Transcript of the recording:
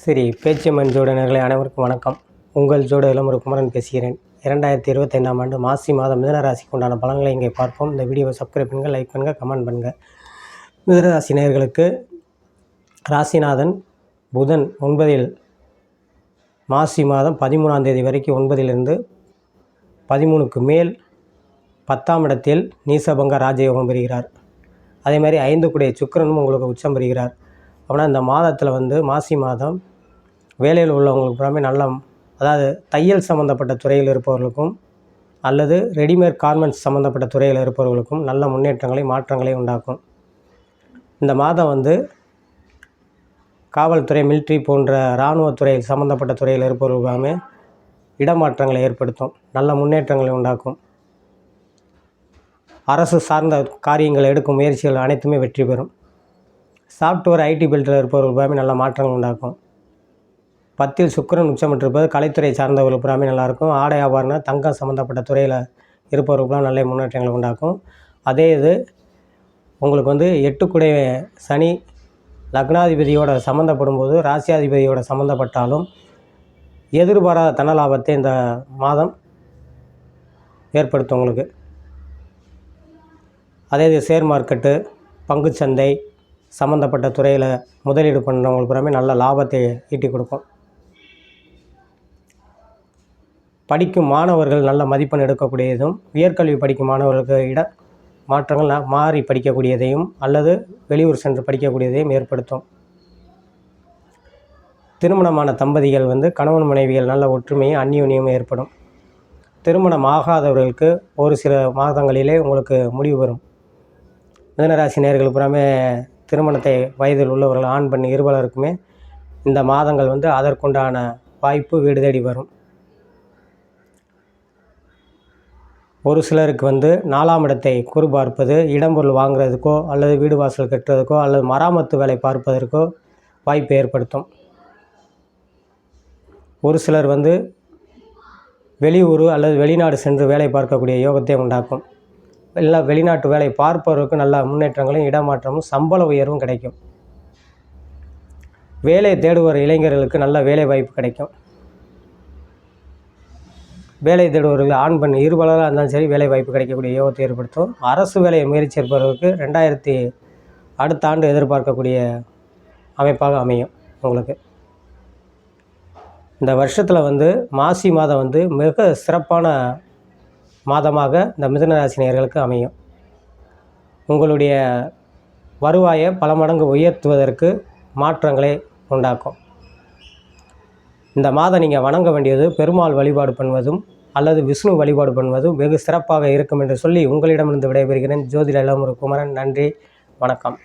சரி, பேச்சியம்மன் ஜோடினர்களை அனைவருக்கும் வணக்கம். உங்கள் ஜோடி இளமுரு குமரன் பேசுகிறேன். 2025ஆம் ஆண்டு மாசி மாதம் மிதுனராசிக்கு உண்டான பலன்களை இங்கே பார்ப்போம். இந்த வீடியோவை சப்ஸ்கிரைப் பண்ணுங்கள், லைக் பண்ணுங்கள், கமெண்ட் பண்ணுங்கள். மிதுனராசி நேயர்களுக்கு ராசிநாதன் புதன் 9இல் மாசி மாதம் 13ஆம் தேதி வரைக்கும் 9இலிருந்து 13க்கு மேல் 10ஆம் இடத்தில் நீசபங்க ராஜயோகம் பெறுகிறார். அதே மாதிரி 5 கூடிய சுக்கிரனும் உங்களுக்கு உச்சம் பெறுகிறார். அப்படின்னா இந்த மாதத்தில் மாசி மாதம் வேலையில் உள்ளவங்களுக்கு எல்லாமே நல்ல, அதாவது தையல் சம்மந்தப்பட்ட துறையில் இருப்பவர்களுக்கும் அல்லது ரெடிமேட் கார்மெண்ட்ஸ் சம்மந்தப்பட்ட துறையில் இருப்பவர்களுக்கும் நல்ல முன்னேற்றங்களை மாற்றங்களை உண்டாக்கும். இந்த மாதம் காவல்துறை, மிலிட்ரி போன்ற இராணுவத்துறை சம்மந்தப்பட்ட துறையில் இருப்பவர்களுக்காமே இடமாற்றங்களை ஏற்படுத்தும், நல்ல முன்னேற்றங்களை உண்டாக்கும். அரசு சார்ந்த காரியங்கள் எடுக்கும் முயற்சிகள் அனைத்துமே வெற்றி பெறும். சாஃப்ட்வேர் ஐடி ஃபீல்டில் இருப்பவர்களுக்காமே நல்ல மாற்றங்கள் உண்டாக்கும். 10இல் சுக்கிரன் உச்சமிட்டிருப்பது கலைத்துறை சார்ந்தவர்கள் புறாமே நல்லாயிருக்கும். ஆடை ஆபரணம், தங்கம் சம்மந்தப்பட்ட துறையில் இருப்பவர்களுக்கெல்லாம் நல்ல முன்னேற்றங்களை உண்டாக்கும். அதே இது உங்களுக்கு 8 சனி லக்னாதிபதியோட சம்மந்தப்படும் போது ராசியாதிபதியோட சம்மந்தப்பட்டாலும் எதிர்பாராத தன லாபத்தை இந்த மாதம் ஏற்படுத்தும் உங்களுக்கு. அதே இது ஷேர் மார்க்கெட்டு, பங்குச்சந்தை சம்மந்தப்பட்ட துறையில் முதலீடு பண்ணுறவங்களுக்கு புறமே நல்ல லாபத்தை ஈட்டி கொடுக்கும். படிக்கும் மாணவர்கள் நல்ல மதிப்பெண் எடுக்கக்கூடியதும், உயர்கல்வி படிக்கும் மாணவர்களுக்கு மாற்றங்கள் மாறி படிக்கக்கூடியதையும் அல்லது வெளியூர் சென்று படிக்கக்கூடியதையும் ஏற்படுத்தும். திருமணமான தம்பதிகள் கணவன் மனைவிகள் நல்ல ஒற்றுமையும் அந்யோன்யமும் ஏற்படும். திருமணம் ஆகாதவர்களுக்கு ஒரு சில மாதங்களிலே உங்களுக்கு முடிவு வரும். மிதுனராசி நேயர்கள் புறமே திருமணத்தை வயதில் உள்ளவர்கள் ஆண் பெண் இருவருக்குமே இந்த மாதங்கள் அதற்குண்டான வாய்ப்பு வீடு தேடி வரும். ஒரு சிலருக்கு 4ஆம் இடத்தை குரு பார்ப்பது இடம்பொருள் வாங்குறதுக்கோ அல்லது வீடு வாசல் கட்டுறதுக்கோ அல்லது மராமத்து வேலை பார்ப்பதற்கோ வாய்ப்பு ஏற்படுத்தும். ஒரு சிலர் வெளியூர் அல்லது வெளிநாடு சென்று வேலை பார்க்கக்கூடிய யோகத்தை உண்டாக்கும். வெளிநாட்டு வேலை பார்ப்பவருக்கு நல்ல முன்னேற்றங்களும் இடமாற்றமும் சம்பள உயர்வும் கிடைக்கும். வேலை தேடுவர் இளைஞர்களுக்கு நல்ல வேலை வாய்ப்பு கிடைக்கும். வேலை தேடுவர்கள் ஆண் பெண் இருபாலராக இருந்தாலும் சரி வேலை வாய்ப்பு கிடைக்கக்கூடிய யோகத்தை ஏற்படுத்தும். அரசு வேலையை முயற்சி இருப்பவர்களுக்கு அடுத்த ஆண்டு எதிர்பார்க்கக்கூடிய அமைப்பாக அமையும். உங்களுக்கு இந்த வருஷத்தில் மாசி மாதம் மிக சிறப்பான மாதமாக இந்த மிதுனராசி நேயர்களுக்கு அமையும். உங்களுடைய வருவாயை பல மடங்கு உயர்த்துவதற்கு மாற்றங்களை உண்டாக்கும். இந்த மாதம் நீங்கள் வணங்க வேண்டியது பெருமாள் வழிபாடு பண்ணுவதும் அல்லது விஷ்ணு வழிபாடு பண்ணுவதும் வெகு சிறப்பாக இருக்கும் என்று சொல்லி உங்களிடமிருந்து விடைபெறுகிறேன். ஜோதிட இளமுரு குமரன். நன்றி, வணக்கம்.